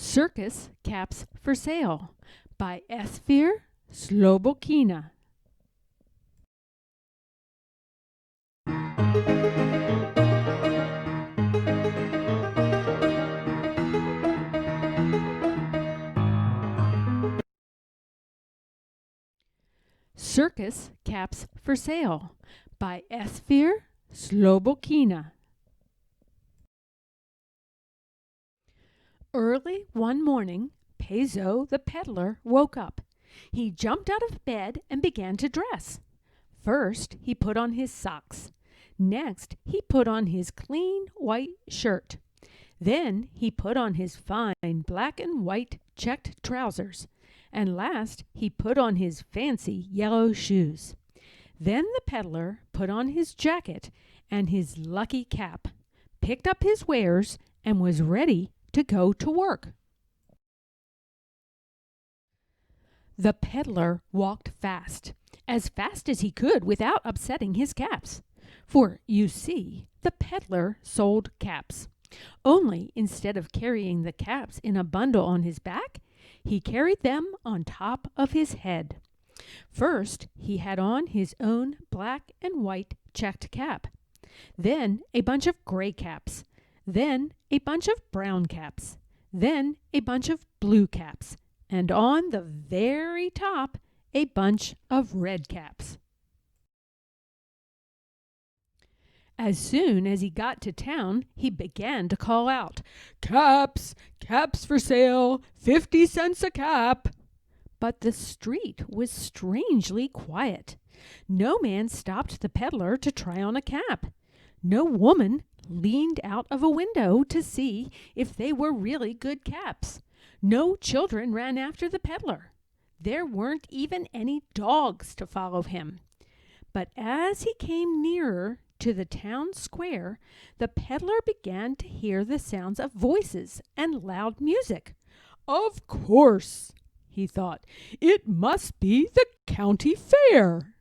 Circus Caps for Sale by Esfir Slobokina. Circus Caps for Sale by Esfir Slobokina. Early one morning, Pezo the peddler woke up. He jumped out of bed and began to dress. First, he put on his socks. Next, he put on his clean white shirt. Then he put on his fine black and white checked trousers. And last, he put on his fancy yellow shoes. Then the peddler put on his jacket and his lucky cap, picked up his wares, and was ready to go to work. The peddler walked fast as he could without upsetting his caps. For, you see, the peddler sold caps. Only instead of carrying the caps in a bundle on his back, he carried them on top of his head. First, he had on his own black and white checked cap, then a bunch of gray caps, then a bunch of brown caps, then a bunch of blue caps, and on the very top, a bunch of red caps. As soon as he got to town, he began to call out, "Caps! Caps for sale! 50 cents a cap!" But the street was strangely quiet. No man stopped the peddler to try on a cap. No woman leaned out of a window to see if they were really good caps. No children ran after the peddler. There weren't even any dogs to follow him. But as he came nearer to the town square, the peddler began to hear the sounds of voices and loud music. "Of course," he thought, "it must be the county fair."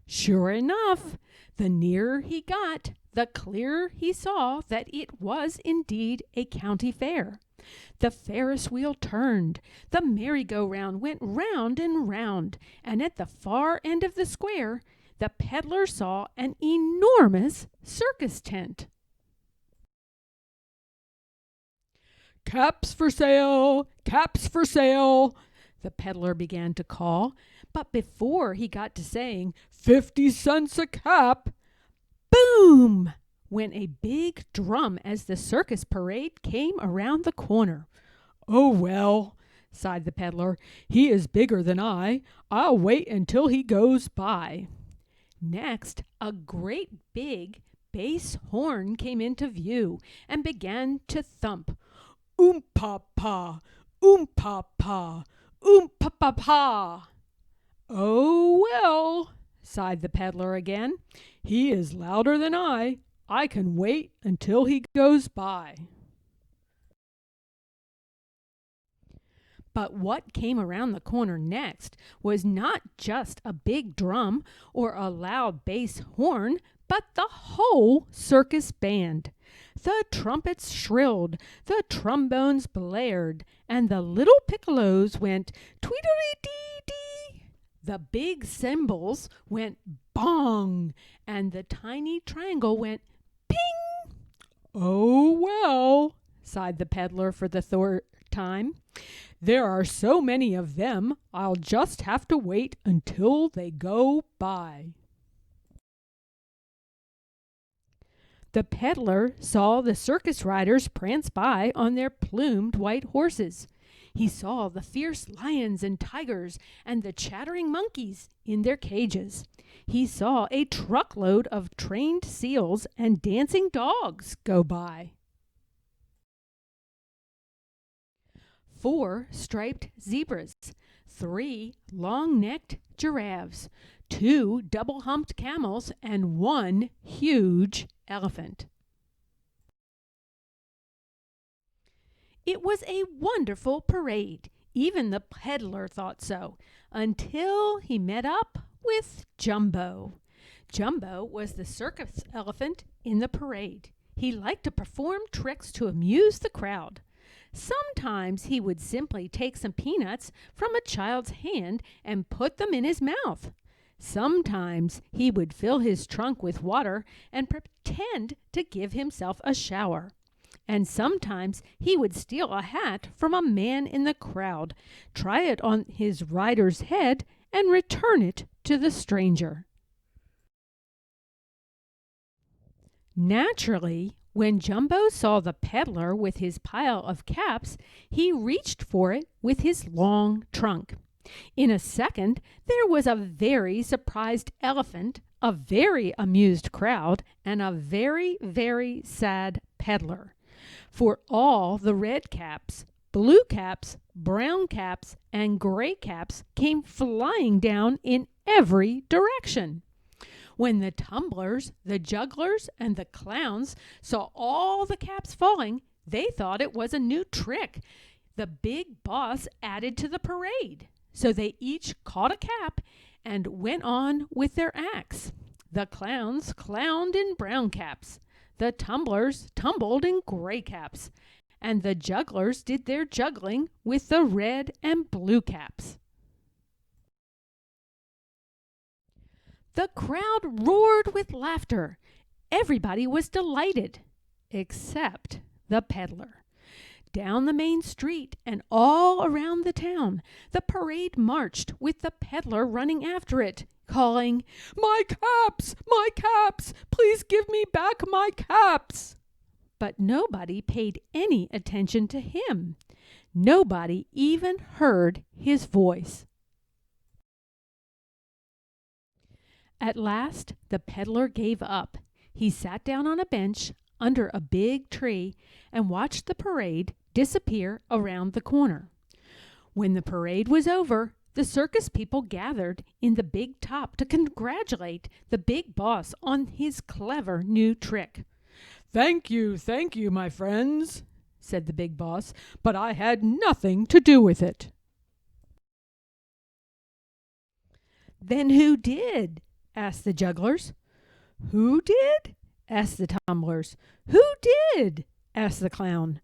Sure enough, the nearer he got, the clearer he saw that it was indeed a county fair. The Ferris wheel turned, the merry-go-round went round and round, and at the far end of the square, the peddler saw an enormous circus tent. "Caps for sale! Caps for sale!" the peddler began to call, but before he got to saying 50 cents a cap, boom! went a big drum as the circus parade came around the corner. "Oh, well," sighed the peddler, "he is bigger than I. I'll wait until he goes by." Next, a great big bass horn came into view and began to thump. "Oom-pa-pa, oom-pa-pa, oom-pa-pa-pa." "Oh, well," sighed the peddler again, "he is louder than I. I can wait until he goes by." But what came around the corner next was not just a big drum or a loud bass horn, but the whole circus band. The trumpets shrilled, the trombones blared, and the little piccolos went tweedledee-dee. The big cymbals went bong, and the tiny triangle went ping. "Oh, well," sighed the peddler for the third time, "there are so many of them, I'll just have to wait until they go by." The peddler saw the circus riders prance by on their plumed white horses. He saw the fierce lions and tigers and the chattering monkeys in their cages. He saw a truckload of trained seals and dancing dogs go by. 4 striped zebras, 3 long-necked giraffes, 2 double-humped camels, and 1 huge elephant. It was a wonderful parade. Even the peddler thought so, until he met up with Jumbo. Jumbo was the circus elephant in the parade. He liked to perform tricks to amuse the crowd. Sometimes he would simply take some peanuts from a child's hand and put them in his mouth. Sometimes he would fill his trunk with water and pretend to give himself a shower. And sometimes he would steal a hat from a man in the crowd, try it on his rider's head, and return it to the stranger. Naturally, when Jumbo saw the peddler with his pile of caps, he reached for it with his long trunk. In a second, there was a very surprised elephant, a very amused crowd, and a very, very sad peddler. For all the red caps, blue caps, brown caps, and gray caps came flying down in every direction. When the tumblers, the jugglers, and the clowns saw all the caps falling, they thought it was a new trick the big boss added to the parade. So they each caught a cap and went on with their acts. The clowns clowned in brown caps. The tumblers tumbled in gray caps. And the jugglers did their juggling with the red and blue caps. The crowd roared with laughter. Everybody was delighted, except the peddler. Down the main street and all around the town, the parade marched with the peddler running after it, calling, "My caps! My caps! Please give me back my caps!" But nobody paid any attention to him. Nobody even heard his voice. At last, the peddler gave up. He sat down on a bench under a big tree and watched the parade disappear around the corner. When the parade was over, the circus people gathered in the big top to congratulate the big boss on his clever new trick. Thank you, my friends," said the big boss, "but I had nothing to do with it." "Then who did?" asked the jugglers. "Who did?" asked the tumblers. "Who did?" asked the clown.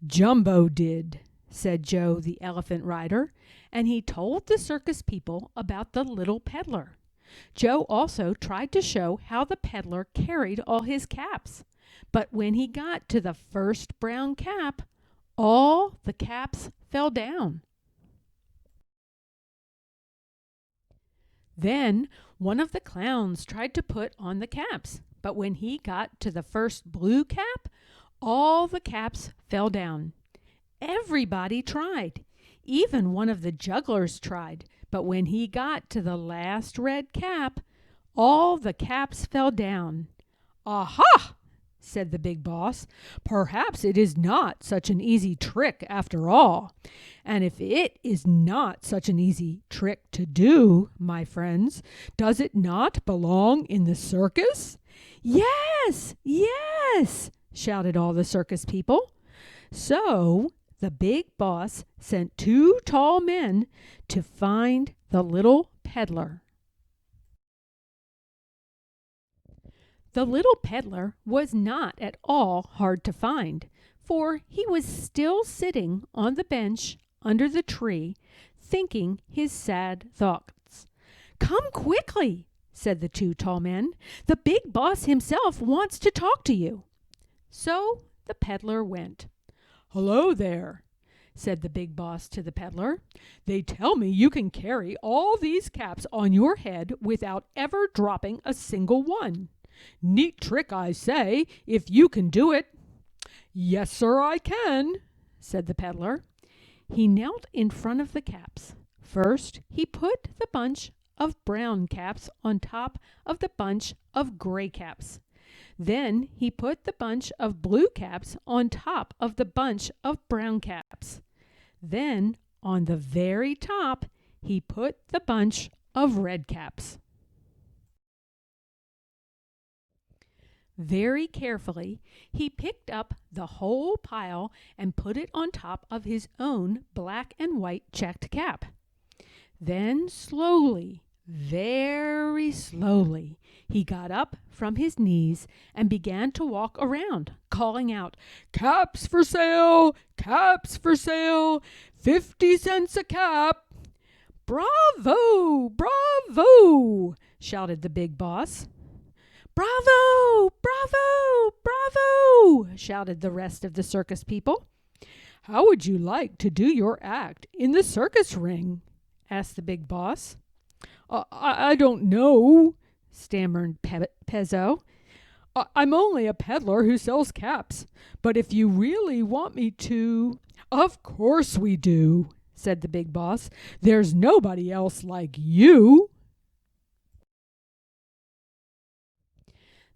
"Jumbo did," said Joe, the elephant rider, and he told the circus people about the little peddler. Joe also tried to show how the peddler carried all his caps, but when he got to the first brown cap, all the caps fell down. Then one of the clowns tried to put on the caps, but when he got to the first blue cap, all the caps fell down. Everybody tried. Even one of the jugglers tried, but when he got to the last red cap, all the caps fell down. "Aha!" said the big boss. "Perhaps it is not such an easy trick after all. And if it is not such an easy trick to do, my friends, does it not belong in the circus?" "Yes, yes!" shouted all the circus people. So the big boss sent 2 tall men to find the little peddler. The little peddler was not at all hard to find, for he was still sitting on the bench under the tree, thinking his sad thoughts. "Come quickly," said the 2 tall men. "The big boss himself wants to talk to you." So the peddler went. "Hello there," said the big boss to the peddler. "They tell me you can carry all these caps on your head without ever dropping a single one. Neat trick, I say, if you can do it." "Yes, sir, I can," said the peddler. He knelt in front of the caps. First, he put the bunch of brown caps on top of the bunch of gray caps. Then he put the bunch of blue caps on top of the bunch of brown caps. Then, on the very top, he put the bunch of red caps. Very carefully, he picked up the whole pile and put it on top of his own black and white checked cap. Then slowly, very slowly, He got up from his knees and began to walk around, calling out, "Caps for sale! Caps for sale! 50 cents a cap!" "Bravo! Bravo!" shouted the big boss. "Bravo! Bravo! Bravo!" shouted the rest of the circus people. "How would you like to do your act in the circus ring?" asked the big boss. I don't know," stammered Pezzo. "I'm only a peddler who sells caps, but if you really want me to—" "Of course we do," said the big boss. "There's nobody else like you."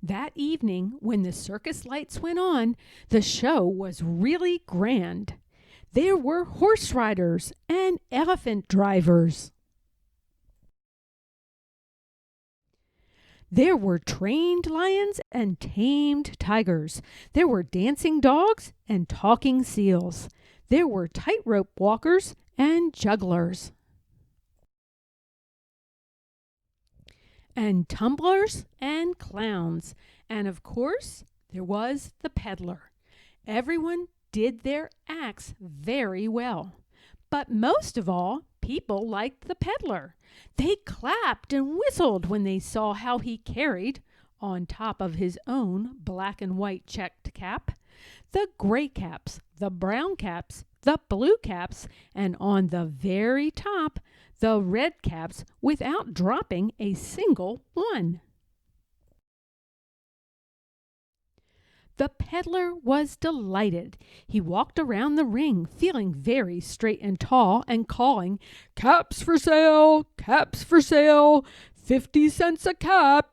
That evening, when the circus lights went on, the show was really grand. There were horse riders and elephant drivers. There were trained lions and tamed tigers. There were dancing dogs and talking seals. There were tightrope walkers and jugglers. And tumblers and clowns. And of course, there was the peddler. Everyone did their acts very well. But most of all, people liked the peddler. They clapped and whistled when they saw how he carried, on top of his own black and white checked cap, the gray caps, the brown caps, the blue caps, and on the very top, the red caps, without dropping a single one. The peddler was delighted. He walked around the ring, feeling very straight and tall, and calling, "Caps for sale! Caps for sale! 50 cents a cap!"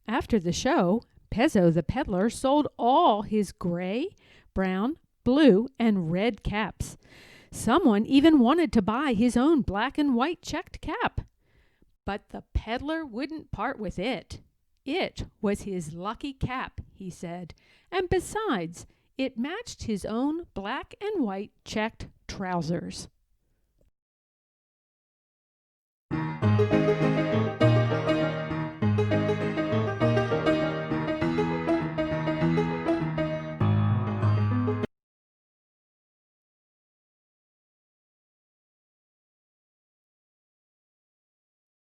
After the show, Pezzo the peddler sold all his gray, brown, blue, and red caps. Someone even wanted to buy his own black and white checked cap. But the peddler wouldn't part with it. It was his lucky cap, he said, and besides, it matched his own black and white checked trousers.